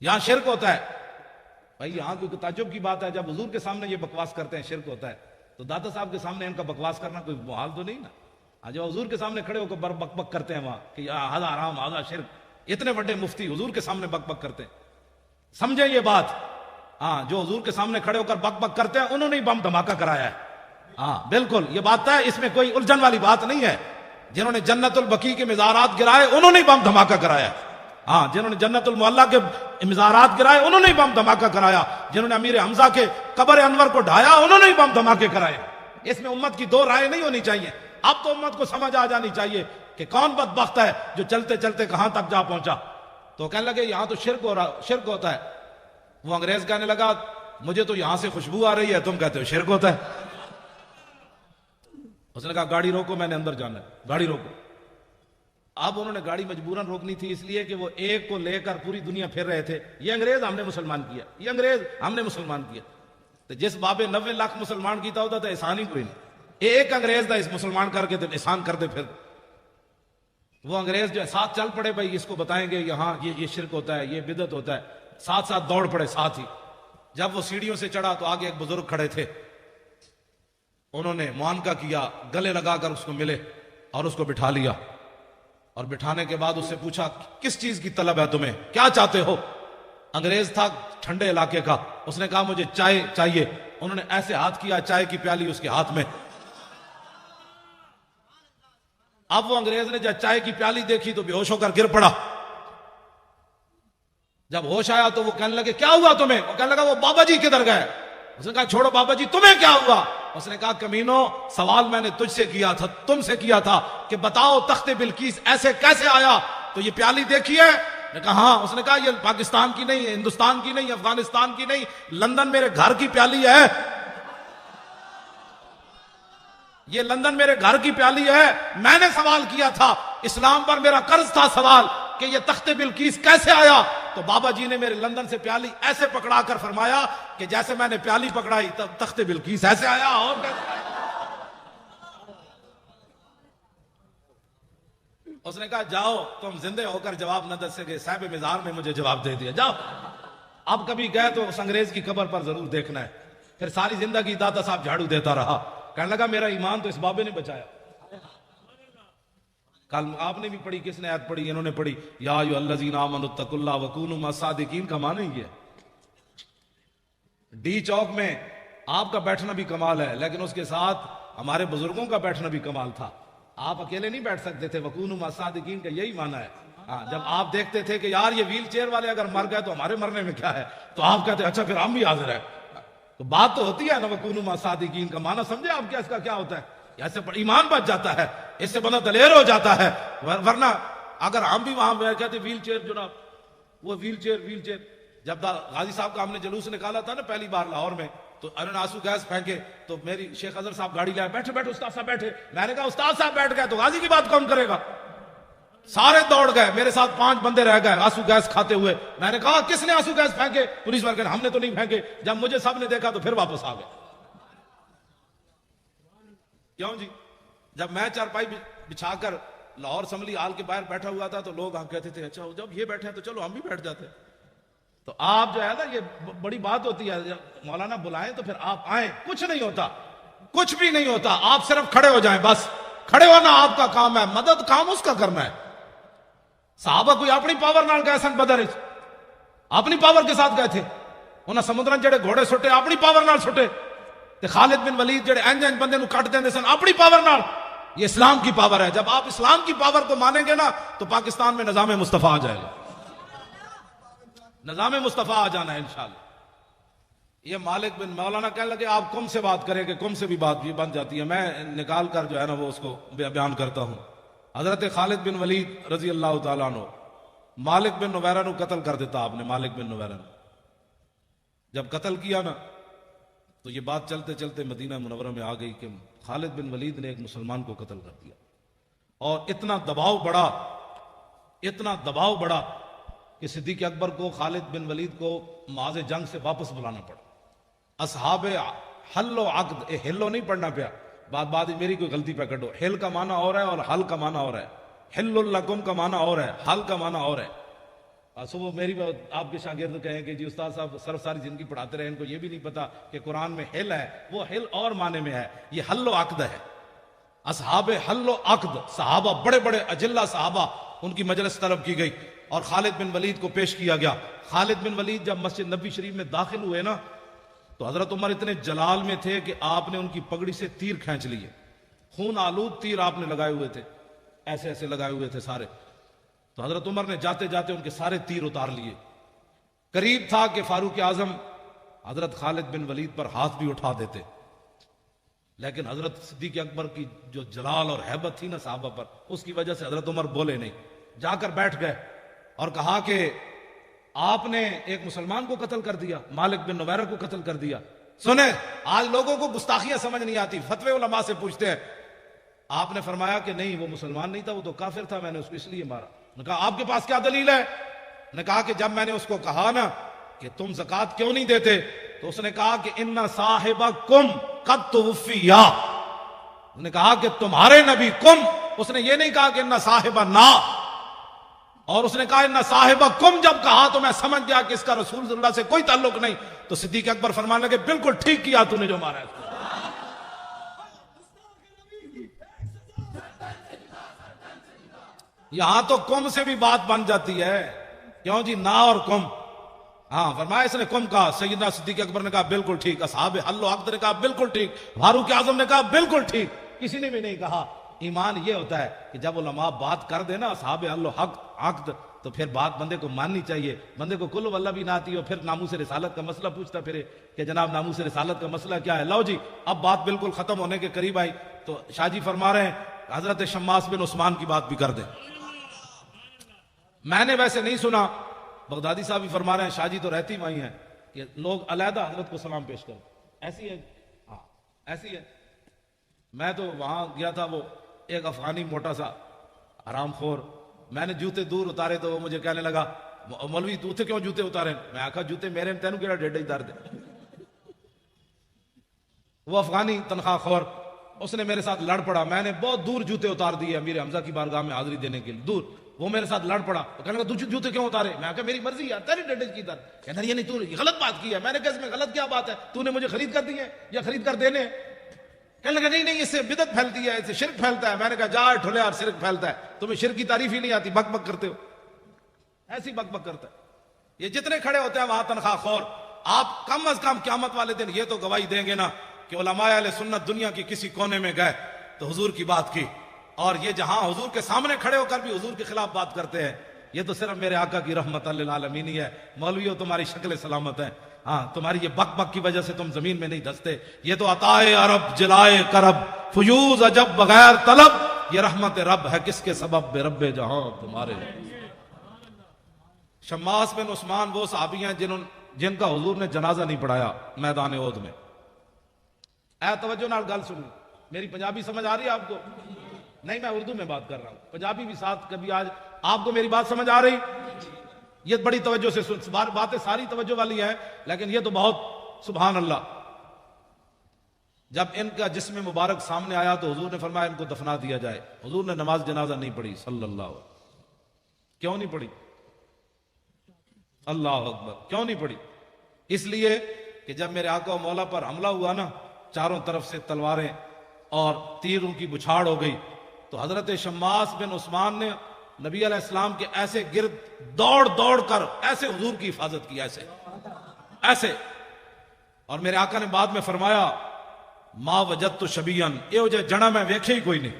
یہاں شرک ہوتا ہے. بھائی یہاں کوئی تعجب کی بات ہے, جب حضور کے سامنے یہ بکواس کرتے ہیں شرک ہوتا ہے, تو دادا صاحب کے سامنے ان کا بکواس کرنا کوئی محال تو نہیں نا. جو حضور کے سامنے کھڑے ہو کر بک بک کرتے ہیں وہاں کہ ہذا حرام ہذا شرک, اتنے بڑے مفتی حضور کے سامنے بک بک کرتے ہیں. سمجھیں یہ بات. ہاں, جو حضور کے سامنے کھڑے ہو کر بک بک کرتے ہیں انہوں نے بم دھماکہ کرایا ہے. ہاں بالکل یہ بات ہے, اس میں کوئی الجھن والی بات نہیں ہے. جنہوں نے جنت البقیع کے مزارات گرائے انہوں نے بم دھماکہ کرایا. ہاں, جنہوں نے جنت المعلا کے مزارات گرائے انہوں نے بم دھماکہ کرایا. جنہوں نے امیر حمزہ کے قبر انور کو ڈھایا انہوں نے بم دھماکے کرائے. اس میں امت کی دو رائے نہیں ہونی چاہیے. اب تو امت کو سمجھ آ جانی چاہیے کہ کون بدبخت ہے جو چلتے چلتے کہاں تک جا پہنچا. تو کہنے لگے یہاں تو شرک ہوتا ہے. وہ انگریز کہنے لگا مجھے تو یہاں سے خوشبو آ رہی ہے, تم کہتے ہو شرک ہوتا ہے. اس نے کہا گاڑی روکو, میں نے اندر جانا ہے, گاڑی روکو. اب انہوں نے گاڑی مجبوراً روکنی تھی اس لیے کہ وہ ایک کو لے کر پوری دنیا پھر رہے تھے. یہ انگریز ہم نے مسلمان کیا, یہ انگریز ہم نے مسلمان کیا. تو جس بابے 90 لاکھ مسلمان کیتا ہوتا تھا احسان ہی کوئی نہیں. ایک انگریز تھا اس مسلمان کر کے احسان کرتے پھر. وہ انگریز جو ہے ساتھ چل پڑے, بھائی اس کو بتائیں گے یہاں یہ شرک ہوتا ہے, یہ بدعت ہوتا ہے. ساتھ ساتھ دوڑ پڑے ساتھ ہی. جب وہ سیڑھیوں سے چڑھا تو آگے ایک بزرگ کھڑے تھے. انہوں نے معانقہ کیا, گلے لگا کر اس کو ملے اور اس کو بٹھا لیا. اور بٹھانے کے بعد اس سے پوچھا کس چیز کی طلب ہے تمہیں, کیا چاہتے ہو. انگریز تھا ٹھنڈے علاقے کا, اس نے کہا مجھے چائے چاہیے. انہوں نے ایسے ہاتھ کیا, چائے کی پیالی اس کے ہاتھ میں. اب وہ انگریز نے جب چائے کی پیالی دیکھی تو بے ہوش ہو کر گر پڑا. جب ہوش آیا تو وہ کہنے لگے کیا ہوا تمہیں. وہ کہنے لگا وہ بابا جی کدھر گئے. اس نے کہا چھوڑو بابا جی, تمہیں کیا ہوا. اس نے کہا کمینو, سوال میں نے تجھ سے کیا تھا, تم سے کیا تھا کہ بتاؤ تخت بلقیس ایسے کیسے آیا. تو یہ پیالی دیکھی ہے. نے کہا ہاں. اس نے کہا یہ پاکستان کی نہیں, ہندوستان کی نہیں, افغانستان کی نہیں, لندن میرے گھر کی پیالی ہے. یہ لندن میرے گھر کی پیالی ہے. میں نے سوال کیا تھا, اسلام پر میرا قرض تھا سوال کہ یہ تخت بلقیس کیسے آیا. تو بابا جی نے میرے لندن سے پیالی ایسے پکڑا کر فرمایا کہ جیسے میں نے پیالی پکڑائی تب تخت بلقیس ایسے آیا. اور اس نے کہا جاؤ, تم زندے ہو کر جواب نہ دے سکے, صاحب مزار نے مجھے جواب دے دیا, جاؤ. اب کبھی گئے تو اس انگریز کی قبر پر ضرور دیکھنا ہے. پھر ساری زندگی دادا صاحب جھاڑو دیتا رہا. کہنے لگا میرا ایمان تو اس بابے نے بچایا. کل آپ نے بھی پڑھی, کس نے آیت پڑھی, انہوں نے پڑھی یا ایھا الذین آمنوا اتقوا اللہ وکونوا مع الصادقین. کا معنی یہ ڈی چوک میں آپ کا بیٹھنا بھی کمال ہے, لیکن اس کے ساتھ ہمارے بزرگوں کا بیٹھنا بھی کمال تھا. آپ اکیلے نہیں بیٹھ سکتے تھے. وکونوا مع الصادقین کا یہی معنی ہے. جب آپ دیکھتے تھے کہ یار یہ ویل چیئر والے اگر مر گئے تو ہمارے مرنے میں کیا ہے, تو آپ کہتے اچھا پھر ہم بھی حاضر ہیں. تو بات تو ہوتی ہے نا, وکونوا مع الصادقین کا معنی سمجھے آپ کیا, اس کا کیا ہوتا ہے. ایسے ایمان بچ جاتا ہے, اس سے بندہ دلیر ہو جاتا ہے. ورنہ اگر ہم بھی وہاں کہتے ویل چیئر جناب, وہ ویل چیئر جب غازی صاحب کا ہم نے جلوس نکالا تھا نا پہلی بار لاہور میں, تو انہوں نے آنسو گیس پھینکے. تو میری شیخ اظہر صاحب گاڑی لائے, بیٹھے بیٹھے استاد صاحب بیٹھے. میں نے کہا استاد صاحب بیٹھ گئے تو غازی کی بات کون کرے گا. سارے دوڑ گئے, میرے ساتھ 5 بندے رہ گئے آنسو گیس کھاتے ہوئے. میں نے کہا کس نے آنسو گیس پھینکے؟ پولیس والے کہے ہم نے تو نہیں پھینکے. جب مجھے سب نے دیکھا تو پھر واپس آ گئے. کیوں جی؟ جب میں چارپائی بچھا کر لاہور اسمبلی ہال کے باہر بیٹھا ہوا تھا تو لوگ ہم کہتے تھے اچھا جب یہ بیٹھے ہیں تو چلو ہم بھی بیٹھ جاتے. تو آپ جو ہے نا, یہ بڑی بات ہوتی ہے, مولانا بلائیں تو پھر آپ آئیں. کچھ نہیں ہوتا, کچھ بھی نہیں ہوتا, آپ صرف کھڑے ہو جائیں بس. کھڑے ہونا آپ کا کام ہے, مدد کام اس کا کرنا ہے. صحابہ کوئی اپنی پاور نال گئے سن بدر وچ, اپنی پاور کے ساتھ گئے تھے. انہاں سمندرن جڑے گھوڑے سٹے اپنی پاور نال سٹے, تے خالد بن ولید جڑے انج بندے نو کٹ دیندے سن اپنی پاور نال. یہ اسلام کی پاور ہے. جب آپ اسلام کی پاور کو مانیں گے نا تو پاکستان میں نظام مصطفیٰ آ جائے گا. نظام مصطفیٰ آ جانا ہے انشاءاللہ. یہ مالک بن مولانا کہنے لگے آپ کم سے بات کریں کہ کم سے بھی بات بھی بن جاتی ہے. میں نکال کر جو ہے نا وہ اس کو بیان کرتا ہوں. حضرت خالد بن ولید رضی اللہ تعالیٰ عنہ, مالک بن نویرہ نو قتل کر دیتا آپ نے. مالک بن نویرہ نے جب قتل کیا نا تو یہ بات چلتے چلتے مدینہ منورہ میں آ گئی کہ خالد بن ولید نے ایک مسلمان کو قتل کر دیا. اور اتنا دباؤ بڑا کہ صدیق اکبر کو خالد بن ولید کو معاذ جنگ سے واپس بلانا پڑا. اصحاب حل و عقد, ہلو نہیں پڑھنا پیا, بات میری کوئی غلطی پہ کٹو. ہل کا معنی اور ہے اور حل کا معنی اور ہے. حل لکم کا معنی اور ہے, حل کا معنی اور ہے. صبح میری آپ کے شاگرد کہیں کہ جی استاد صاحب صرف ساری زندگی پڑھاتے رہے, ان کو یہ بھی نہیں پتا کہ قرآن میں حل ہے, وہ حل اور معنی میں ہے. یہ حل و عقد ہے. اصحاب حل و عقد, صحابہ بڑے بڑے اجلہ صحابہ, ان کی مجلس طلب کی گئی اور خالد بن ولید کو پیش کیا گیا. خالد بن ولید جب مسجد نبی شریف میں داخل ہوئے نا تو حضرت عمر اتنے جلال میں تھے کہ آپ نے ان کی پگڑی سے تیر کھینچ لیے. خون آلود تیر آپ نے لگائے ہوئے تھے, ایسے ایسے لگائے ہوئے تھے سارے. تو حضرت عمر نے جاتے جاتے ان کے سارے تیر اتار لیے. قریب تھا کہ فاروق اعظم حضرت خالد بن ولید پر ہاتھ بھی اٹھا دیتے, لیکن حضرت صدیق اکبر کی جو جلال اور ہیبت تھی نا صحابہ پر, اس کی وجہ سے حضرت عمر بولے نہیں. جا کر بیٹھ گئے اور کہا کہ آپ نے ایک مسلمان کو قتل کر دیا, مالک بن نویرہ کو قتل کر دیا. سنیں, آج لوگوں کو گستاخیاں سمجھ نہیں آتی, فتوے علماء سے پوچھتے ہیں. آپ نے فرمایا کہ نہیں, وہ مسلمان نہیں تھا, وہ تو کافر تھا, میں نے اس کو اس لیے مارا. نے کہا آپ کے پاس کیا دلیل ہے؟ نے کہا کہ جب میں نے اس کو کہا نا کہ تم زکوٰۃ کیوں نہیں دیتے تو اس نے کہا کہ ان صاحبکم قد توفیا. نے کہا کہ تمہارے نبی کم, اس نے یہ نہیں کہا کہ ان صاحبنا, اور اس نے کہا ان صاحبکم. جب کہا تو میں سمجھ گیا کہ اس کا رسول اللہ سے کوئی تعلق نہیں. تو صدیق اکبر فرمانے لگے بالکل ٹھیک کیا تو نے جو مارا ہے. یہاں تو کم سے بھی بات بن جاتی ہے. کیوں جی, نا اور کم. ہاں فرمایا اس نے کم کہا, سیدنا صدیق اکبر نے کہا بالکل ٹھیک, اصحاب حل و عقد نے کہا بالکل ٹھیک, فاروق اعظم نے کہا بالکل ٹھیک, کسی نے بھی نہیں کہا. ایمان یہ ہوتا ہے کہ جب علماء بات کر دے نا اصحاب حل و عقد تو پھر بات بندے کو ماننی چاہیے. بندے کو کل واللہ بھی نہ آتی ہو, پھر ناموس رسالت کا مسئلہ پوچھتا پھرے کہ جناب ناموس رسالت کا مسئلہ کیا ہے. لو جی, اب بات بالکل ختم ہونے کے قریب آئی تو شاہ جی فرما رہے ہیں حضرت شماس بن عثمان کی بات بھی کر دیں. میں نے ویسے نہیں سنا, بغدادی صاحب بھی فرما رہے ہیں, شاہ جی تو رہتی وہیں ہیں, کہ لوگ علیحدہ حضرت کو سلام پیش کریں. ایسی ہے, ہاں ایسی ہے. میں تو وہاں گیا تھا, وہ ایک افغانی موٹا سا حرام خور, میں نے جوتے دور اتارے تو وہ مجھے کہنے لگا مولوی تو کیوں جوتے اتارے؟ میں آکھا جوتے میرے تینوں کیڑا ڈیڈا ہی دار دے. وہ افغانی تنخواہ خور, اس نے میرے ساتھ لڑ پڑا. میں نے بہت دور جوتے اتار دیے امیر حمزہ کی بارگاہ میں حاضری دینے کے لیے, دور. وہ میرے ساتھ لڑ پڑا, وہ کہنے لگا تو جوتے کیوں اتارے؟ میں کہا میری مرضی ہے, تیری ڈیڈے کی در. کہنا یہ نہیں, تو نے غلط بات کی ہے. میں نے کہا اس میں غلط کیا بات ہے, تو نے مجھے خرید کر دی ہے یا خرید کر دینے؟ کہنے لگا نہیں اس سے بدعت پھیلتی ہے, اس سے شرک پھیلتا ہے. میں نے کہا جا ٹھلے اور شرک پھیلتا ہے, تمہیں شرک کی تعریف ہی نہیں آتی, بک بک کرتے ہو. ایسی بک بک کرتا ہے. یہ جتنے کھڑے ہوتے ہیں وہاں تنخواہ خور, آپ کم از کم قیامت والے دن یہ تو گواہی دیں گے نا کہ علماء اہل سنت دنیا کی کسی کونے میں گئے تو حضور کی بات کی, اور یہ جہاں حضور کے سامنے کھڑے ہو کر بھی حضور کے خلاف بات کرتے ہیں, یہ تو صرف میرے آقا کی رحمت للعالمین ہی ہے. مولویوں تمہاری شکل سلامت ہے, ہاں تمہاری یہ بک بک کی وجہ سے تم زمین میں نہیں دھستے. یہ تو عطائے عرب جلائے کرب فیوز عجب بغیر طلب, یہ رحمت رب ہے کس کے سبب بے رب جہاں تمہارے. شماس بن عثمان وہ صحابی ہیں جن کا حضور نے جنازہ نہیں پڑھایا میدان احد میں. توجہ نال گل سنو. میری پنجابی سمجھ آ رہی ہے آپ کو؟ نہیں، میں اردو میں بات کر رہا ہوں، پنجابی بھی ساتھ کبھی. آج آپ کو میری بات سمجھ آ رہی؟ یہ بڑی توجہ سے سن. باتیں ساری توجہ والی ہیں، لیکن یہ تو بہت سبحان اللہ. جب ان کا جسم مبارک سامنے آیا تو حضور نے فرمایا ان کو دفنا دیا جائے. حضور نے نماز جنازہ نہیں پڑھی صلی اللہ علیہ وسلم. کیوں نہیں پڑھی؟ اللہ اکبر. کیوں نہیں پڑھی؟ اس لیے کہ جب میرے آقا و مولا پر حملہ ہوا نا، چاروں طرف سے تلواریں اور تیروں کی بچھاڑ ہو گئی، تو حضرت شماس بن عثمان نے نبی علیہ السلام کے ایسے گرد دوڑ دوڑ کر ایسے حضور کی حفاظت کی، ایسے. اور میرے آقا نے بعد میں فرمایا ما وجدت شبیان، یہ جو جڑا میں ویکھے ہی کوئی نہیں.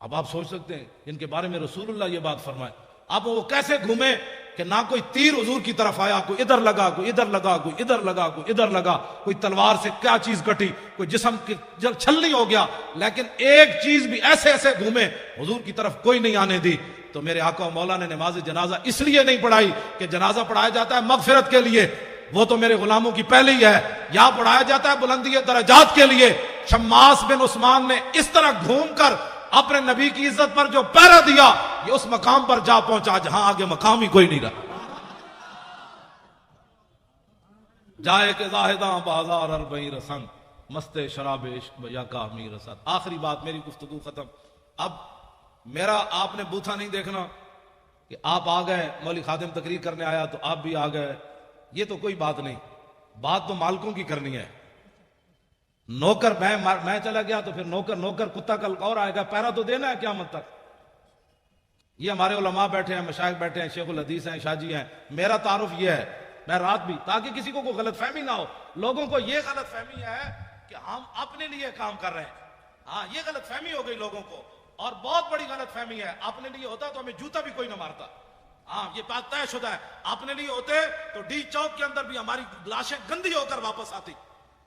اب آپ سوچ سکتے ہیں ان کے بارے میں رسول اللہ یہ بات فرمائے. اب وہ کیسے گھومے کہ نہ کوئی تیر حضور کی طرف آیا، کوئی ادھر لگا، کوئی ادھر لگا، کوئی ادھر لگا، کوئی ادھر لگا، کوئی تلوار سے کیا چیز کٹی، کوئی جسم کی چھلنی ہو گیا، لیکن ایک چیز بھی ایسے ایسے گھومے حضور کی طرف کوئی نہیں آنے دی. تو میرے آقا و مولا نے نماز جنازہ اس لیے نہیں پڑھائی کہ جنازہ پڑھایا جاتا ہے مغفرت کے لیے، وہ تو میرے غلاموں کی پہلے ہی ہے. یہاں پڑھایا جاتا ہے بلندی درجات کے لیے. شماس بن عثمان نے اس طرح گھوم کر اپنے نبی کی عزت پر جو پہرا دیا، یہ اس مقام پر جا پہنچا جہاں آگے مقام ہی کوئی نہیں رہا. جائے کہ زاہداں بازار اربعین رسن، مست شراب عشق یا کامی رسن. آخری بات، میری گفتگو ختم. اب میرا آپ نے بوتھا نہیں دیکھنا کہ آپ آ گئے، مولوی خادم تقریر کرنے آیا تو آپ بھی آ گئے، یہ تو کوئی بات نہیں. بات تو مالکوں کی کرنی ہے. نوکر میں چلا گیا تو پھر نوکر کتا کل اور آئے گا، پہرا تو دینا ہے قیامت تک. یہ ہمارے علماء بیٹھے ہیں، مشائخ بیٹھے ہیں، شیخ الحدیث ہیں، شاہ جی ہیں. میرا تعارف یہ ہے، میں رات بھی، تاکہ کسی کو کوئی غلط فہمی نہ ہو. لوگوں کو یہ غلط فہمی ہے کہ ہم اپنے لیے کام کر رہے ہیں. ہاں، یہ غلط فہمی ہو گئی لوگوں کو، اور بہت بڑی غلط فہمی ہے. اپنے لیے ہوتا تو ہمیں جوتا بھی کوئی نہ مارتا. ہاں، یہ بات طے شدہ ہے. اپنے لیے ہوتے تو ڈی چوک کے اندر بھی ہماری لاشیں گندی ہو کر واپس آتی.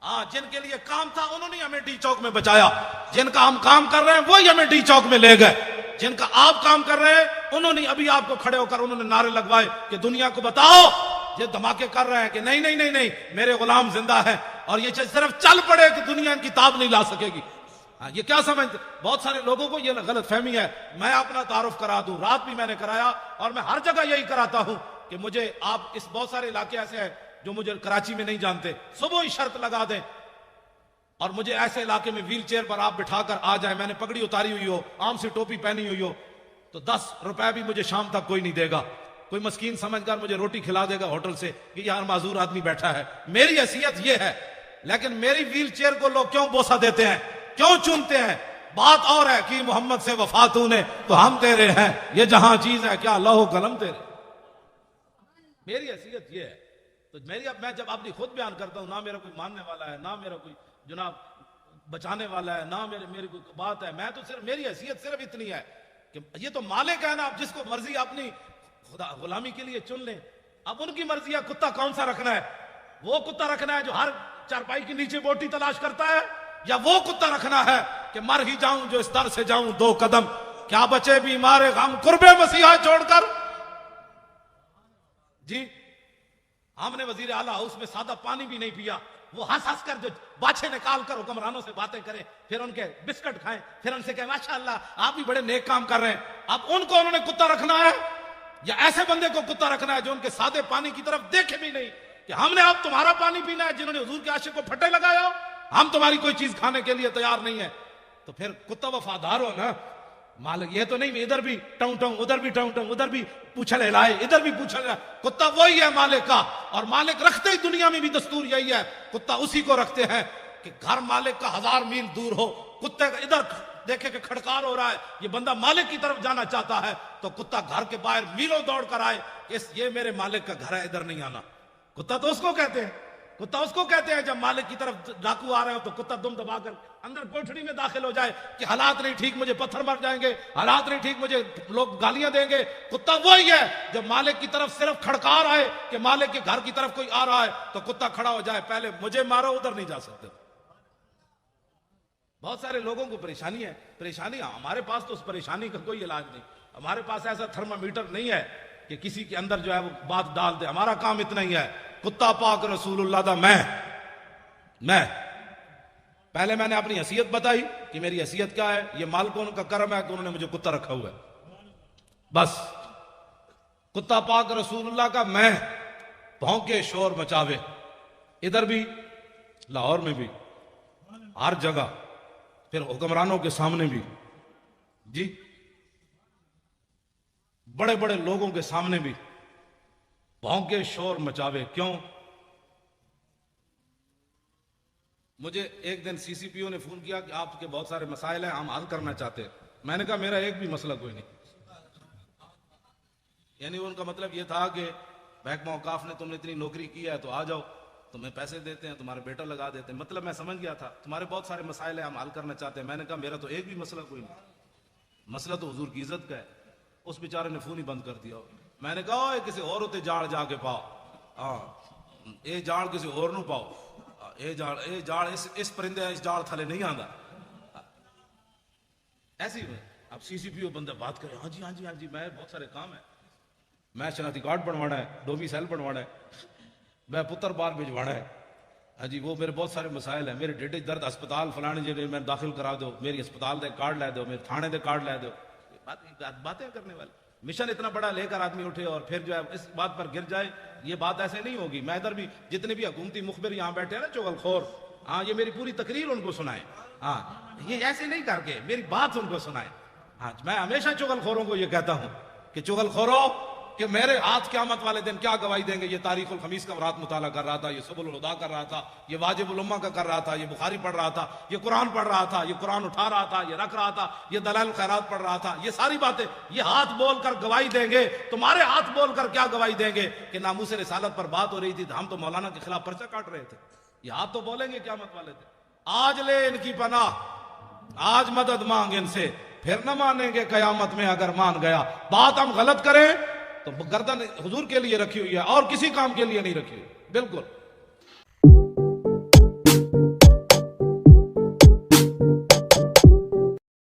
ہاں، جن کے لیے کام تھا انہوں نے ہمیں ڈی چوک میں بچایا. جن کا ہم کام کر رہے ہیں وہی ہمیں ڈی چوک میں لے گئے. جن کا آپ کام کر رہے ہیں انہوں نے ابھی آپ کو کھڑے ہو کر انہوں نے نعرے لگوائے کہ دنیا کو بتاؤ، یہ دھماکے کر رہے ہیں کہ نہیں نہیں نہیں نہیں میرے غلام زندہ ہے، اور یہ صرف چل پڑے کہ دنیا ان کی تاب نہیں لا سکے گی. یہ کیا سمجھتے؟ بہت سارے لوگوں کو یہ غلط فہمی ہے. میں اپنا تعارف کرا دوں، رات بھی میں نے کرایا اور میں ہر جگہ یہی کراتا ہوں کہ مجھے آپ اس بہت سارے علاقے ایسے ہیں جو مجھے کراچی میں نہیں جانتے، صبح ہی شرط لگا دیں اور مجھے ایسے علاقے میں ویل چیئر پر آپ بٹھا کر آ جائیں، میں نے پگڑی اتاری ہوئی ہو، عام سی ٹوپی پہنی ہوئی ہو، تو 10 روپے بھی مجھے شام تک کوئی نہیں دے گا. کوئی مسکین سمجھ کر مجھے روٹی کھلا دے گا ہوٹل سے کہ یہاں معذور آدمی بیٹھا ہے. میری حیثیت یہ ہے. لیکن میری ویل چیئر کو لوگ کیوں بوسہ دیتے ہیں، کیوں چومتے ہیں؟ بات اور ہے کہ محمد سے وفاتوں نے تو ہم تیرے ہیں، یہ جہاں چیز ہے کیا لوح و قلم تیرے. میری حیثیت یہ ہے. تو میں جب اپنی خود بیان کرتا ہوں، نہ میرا کوئی ماننے والا ہے، نہ میرا کوئی جناب بچانے والا ہے، نہ میری کوئی بات ہے. میں تو صرف میری حیثیت صرف اتنی ہے کہ یہ تو مالک ہے نا، اب جس کو مرضی اپنی خدا غلامی کے لیے چن لیں. اب ان کی مرضی ہے کتا کون سا رکھنا ہے. وہ کتا رکھنا ہے جو ہر چارپائی کے نیچے بوٹی تلاش کرتا ہے، یا وہ کتا رکھنا ہے کہ مر ہی جاؤں جو اس در سے جاؤں 2 قدم، کیا بچے بیمار غم قرب مسیحا چھوڑ کر. جی، ہم نے وزیر اعلیٰ ہاؤس میں سادہ پانی بھی نہیں پیا. وہ ہنس ہنس کر جو باچھے نکال کر حکمرانوں سے باتیں کریں، پھر ان کے بسکٹ کھائیں، پھر ان سے کہیں ماشاءاللہ آپ بھی بڑے نیک کام کر رہے ہیں. اب ان کو انہوں نے کتا رکھنا ہے یا ایسے بندے کو کتا رکھنا ہے جو ان کے سادے پانی کی طرف دیکھے بھی نہیں کہ ہم نے اب تمہارا پانی پینا ہے جنہوں نے حضور کے عاشق کو پھٹے لگایا، ہم تمہاری کوئی چیز کھانے کے لیے تیار نہیں ہے. تو پھر کتا وفادار ہو نا. مالک یہ تو نہیں ادھر بھی ٹاؤں ٹاؤں ادھر بھی ٹاؤں ٹاؤں ادھر بھی پوچھل ہلائے ادھر بھی پوچھل ہلائے. کتا وہی ہے مالک کا، اور مالک رکھتے ہی دنیا میں بھی دستور یہی ہے. کتا اسی کو رکھتے ہیں کہ گھر مالک کا 1000 میل دور ہو، کتے کا ادھر دیکھے کہ کھڑکار ہو رہا ہے، یہ بندہ مالک کی طرف جانا چاہتا ہے، تو کتا گھر کے باہر میلوں دوڑ کر آئے کہ یہ میرے مالک کا گھر ہے، ادھر نہیں آنا. کتا تو اس کو کہتے ہیں، کتا اس کو کہتے ہیں جب مالک کی طرف ڈاکو آ رہے ہو تو کتا دم دبا کر اندر کوٹھڑی میں داخل ہو جائے کہ حالات نہیں ٹھیک، مجھے پتھر مار جائیں گے، حالات نہیں ٹھیک، مجھے لوگ گالیاں دیں گے. کتا وہی ہے جب مالک کی طرف صرف کھڑکار آئے کہ مالک کے گھر کی طرف کوئی آ رہا ہے تو کتا کھڑا ہو جائے، پہلے مجھے مارو، ادھر نہیں جا سکتے. بہت سارے لوگوں کو پریشانی ہے. پریشانی ہمارے پاس تو اس پریشانی کا کوئی علاج نہیں. ہمارے پاس ایسا تھرمامیٹر نہیں ہے کہ کسی کے اندر جو ہے وہ بات ڈال دے. ہمارا کام اتنا ہی ہے، کتا پاک رسول اللہ دا میں میں پہلے میں نے اپنی حیثیت بتائی کہ میری حیثیت کیا ہے. یہ مالکوں کا کرم ہے کہ انہوں نے مجھے کتا رکھا ہوا ہے. بس کتا پاک رسول اللہ کا میں بھونکے شور مچاوے, ادھر بھی لاہور میں بھی ہر جگہ, پھر حکمرانوں کے سامنے بھی, جی بڑے بڑے لوگوں کے سامنے بھی بھونکے شور مچاوے. کیوں؟ مجھے ایک دن سی سی پی او نے فون کیا کہ آپ کے بہت سارے مسائل ہیں, ہم حل کرنا چاہتے ہیں. میں نے کہا میرا ایک بھی مسئلہ کوئی نہیں. یعنی ان کا مطلب یہ تھا کہ محکمہ اوقاف نے تم نے اتنی نوکری کی ہے تو آ جاؤ, تمہیں پیسے دیتے ہیں, تمہارے بیٹا لگا دیتے ہیں. مطلب میں سمجھ گیا تھا تمہارے بہت سارے مسائل ہیں, ہم حل کرنا چاہتے ہیں. میں نے کہا میرا تو ایک بھی مسئلہ کوئی نہیں. مسئلہ تو حضور کی عزت کا ہے. اس بیچارے نے فون ہی بند کر دیا. میں نے کہا کسی اور ہوتے جاڑ جا کے پاؤ, ہاں اے جاڑ کسی اور نو پاؤ, اے جاڑ اس پرندے اس جاڑ تھلے نہیں آندا. ایسی اب سی سی پی او بندہ بات کرے, ہاں جی ہاں جی ہاں جی میں بہت سارے کام ہیں, میں شناختی کارڈ بنوانا ہے, ڈوبی سیل بنوانا ہے, میں پتر بار بھجوانا ہے, ہاں جی وہ میرے بہت سارے مسائل ہیں, میرے ڈیڈے درد اسپتال فلانے جگہ میں داخل کرا دو, میری اسپتال دے کارڈ لے دو, میرے تھانے دے کارڈ لے دو. باتیں کرنے والے مشن اتنا بڑا لے کر آدمی اٹھے اور پھر جو ہے اس بات پر گر جائے, یہ بات ایسے نہیں ہوگی. میں ادھر بھی جتنے بھی حکومتی مخبر یہاں بیٹھے ہیں نا چغل خور, ہاں یہ میری پوری تقریر ان کو سنائے, ہاں یہ ایسے نہیں کر کے میری بات ان کو سنائے. ہاں میں ہمیشہ چغل خوروں کو یہ کہتا ہوں کہ چغل خوروں کہ میرے ہاتھ قیامت والے دن کیا گواہی دیں گے. یہ تاریخ الخمیس کا رات مطالعہ کر رہا تھا, یہ سبل الہدا کر رہا تھا, یہ واجب الامہ کا کر رہا تھا, یہ بخاری پڑھ رہا تھا, یہ قرآن پڑھ رہا تھا, یہ قرآن اٹھا رہا تھا, یہ رکھ رہا تھا, یہ دلائل الخیرات پڑھ رہا تھا. یہ ساری باتیں یہ ہاتھ بول کر گواہی دیں گے. تمہارے ہاتھ بول کر کیا گواہی دیں گے کہ ناموس رسالت پر بات ہو رہی تھی, ہم تو مولانا کے خلاف پرچہ کاٹ رہے تھے. یہ ہاتھ تو بولیں گے قیامت والے دن. آج لے ان کی پناہ, آج مدد مانگ ان سے, پھر نہ مانیں گے قیامت میں اگر مان گیا. بات ہم غلط کریں تو گردن حضور کے لیے رکھی ہوئی ہے اور کسی کام کے لیے نہیں رکھی ہوئی. بالکل